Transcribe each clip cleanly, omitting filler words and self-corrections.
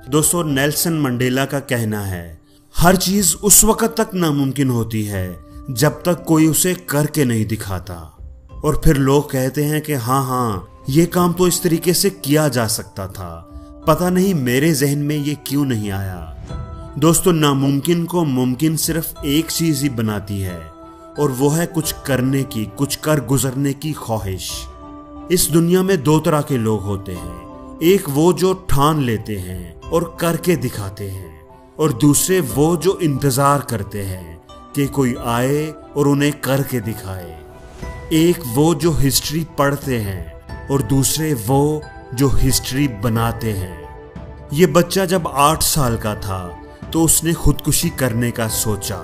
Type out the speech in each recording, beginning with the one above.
दोस्तों, Nelson Mandela का कहना है, हर चीज उस वक्त तक नामुमकिन होती है जब तक कोई उसे करके नहीं दिखाता। और फिर लोग कहते हैं कि हाँ, ये काम तो इस तरीके से किया जा सकता था, पता नहीं मेरे जहन में ये क्यों नहीं आया। दोस्तों, नामुमकिन को मुमकिन सिर्फ एक चीज ही बनाती है, और वो है कुछ करने की, कुछ कर गुजरने की ख्वाहिश। इस दुनिया में दो तरह के लोग होते हैं, एक वो जो ठान लेते हैं और करके दिखाते हैं, और दूसरे वो जो इंतजार करते हैं कि कोई आए और उन्हें करके दिखाए। एक वो जो हिस्ट्री पढ़ते हैं और दूसरे वो जो हिस्ट्री बनाते हैं। ये बच्चा जब 8 साल का था तो उसने खुदकुशी करने का सोचा,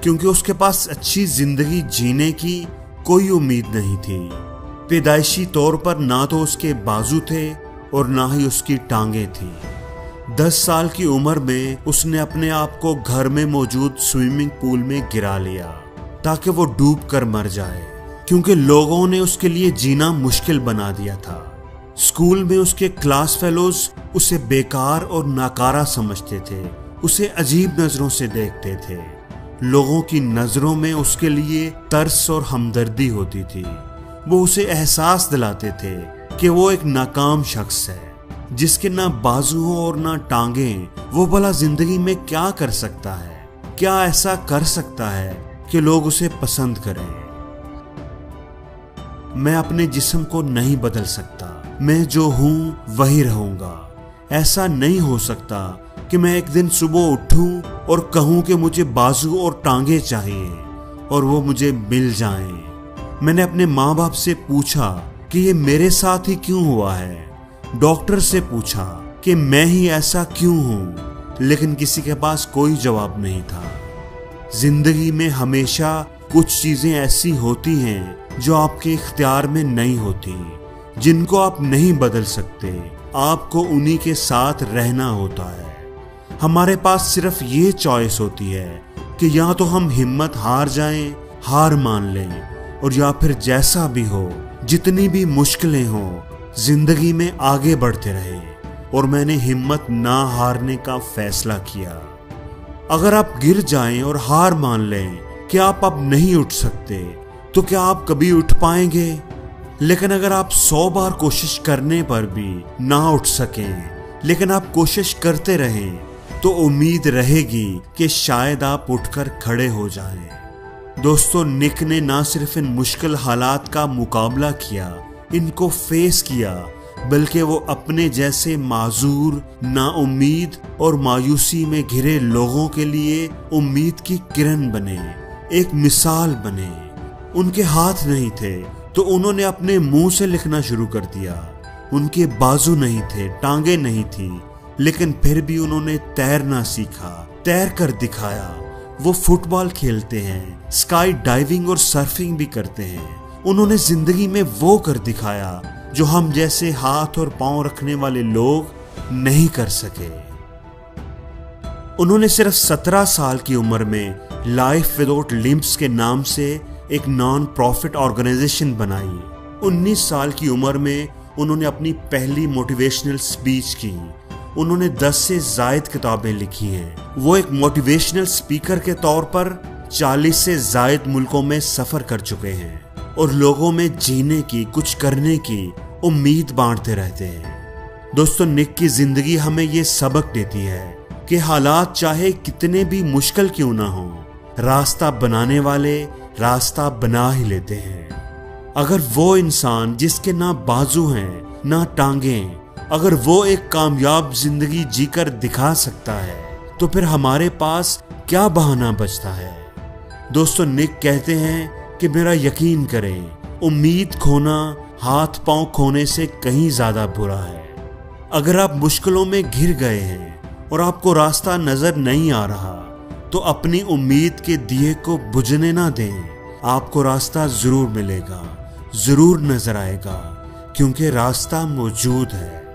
क्योंकि उसके पास अच्छी जिंदगी जीने की कोई उम्मीद नहीं थी। पैदाइशी तौर पर ना तो उसके बाजू थे और ना ही उसकी टांगे थी। 10 साल की उम्र में उसने अपने आप को घर में मौजूद स्विमिंग पूल में गिरा लिया ताकि वो डूब कर मर जाए, क्योंकि लोगों ने उसके लिए जीना मुश्किल बना दिया था। स्कूल में उसके क्लास फेलोज उसे बेकार और नाकारा समझते थे, उसे अजीब नजरों से देखते थे। लोगों की नजरों में उसके लिए तरस और हमदर्दी होती थी। वो उसे एहसास दिलाते थे कि वो एक नाकाम शख्स है, जिसके ना बाजू हो और ना टांगे। वो भला जिंदगी में क्या कर सकता है, क्या ऐसा कर सकता है कि लोग उसे पसंद करें। मैं अपने जिस्म को नहीं बदल सकता, मैं जो हूं वही रहूंगा। ऐसा नहीं हो सकता कि मैं एक दिन सुबह उठूं और कहूं कि मुझे बाजू और टांगे चाहिए और वो मुझे मिल जाएं। मैंने अपने माँ बाप से पूछा कि ये मेरे साथ ही क्यों हुआ है, डॉक्टर से पूछा कि मैं ही ऐसा क्यों हूं, लेकिन किसी के पास कोई जवाब नहीं था। जिंदगी में हमेशा कुछ चीजें ऐसी होती हैं जो आपके इख्तियार में नहीं होती, जिनको आप नहीं बदल सकते, आपको उन्हीं के साथ रहना होता है। हमारे पास सिर्फ ये चॉइस होती है कि या तो हम हिम्मत हार जाएं, हार मान लें, और या फिर जैसा भी हो, जितनी भी मुश्किलें हो, जिंदगी में आगे बढ़ते रहे। और मैंने हिम्मत ना हारने का फैसला किया। अगर आप गिर जाएं और हार मान लें कि आप अब नहीं उठ सकते, तो क्या आप कभी उठ पाएंगे? लेकिन अगर आप 100 बार कोशिश करने पर भी ना उठ सकें, लेकिन आप कोशिश करते रहें, तो उम्मीद रहेगी कि शायद आप उठकर खड़े हो जाएं। दोस्तों, निक ने ना सिर्फ इन मुश्किल हालात का मुकाबला किया, इनको फेस किया, बल्कि वो अपने जैसे माजूर, नाउम्मीद और मायूसी में घिरे लोगों के लिए उम्मीद की किरण बने, एक मिसाल बने। उनके हाथ नहीं थे तो उन्होंने अपने मुंह से लिखना शुरू कर दिया। उनके बाजू नहीं थे, टांगे नहीं थी, लेकिन फिर भी उन्होंने तैरना सीखा, तैर कर दिखाया। वो फुटबॉल खेलते हैं, स्काई डाइविंग और सर्फिंग भी करते हैं। उन्होंने जिंदगी में वो कर दिखाया जो हम जैसे हाथ और पांव रखने वाले लोग नहीं कर सके। उन्होंने सिर्फ 17 साल की उम्र में लाइफ विदाउट लिम्ब्स के नाम से एक नॉन प्रॉफिट ऑर्गेनाइजेशन बनाई। 19 साल की उम्र में उन्होंने अपनी पहली मोटिवेशनल स्पीच की। उन्होंने 10 से ज़ायद किताबें लिखी हैं। वो एक मोटिवेशनल स्पीकर के तौर पर 40 से ज़ायद मुल्कों में सफ़र कर चुके हैं और लोगों में जीने की, कुछ करने की उम्मीद बांटते रहते हैं। दोस्तों, निक की जिंदगी हमें ये सबक देती है कि हालात चाहे कितने भी मुश्किल क्यों ना हो, रास्ता बनाने वाले रास्ता बना ही लेते हैं। अगर वो इंसान जिसके ना बाजू हैं ना टांगे, अगर वो एक कामयाब जिंदगी जीकर दिखा सकता है, तो फिर हमारे पास क्या बहाना बचता है। दोस्तों, निक कहते हैं कि मेरा यकीन करें, उम्मीद खोना हाथ पांव खोने से कहीं ज्यादा बुरा है। अगर आप मुश्किलों में घिर गए हैं और आपको रास्ता नजर नहीं आ रहा, तो अपनी उम्मीद के दिए को बुझने ना दें। आपको रास्ता जरूर मिलेगा, जरूर नजर आएगा, क्योंकि रास्ता मौजूद है।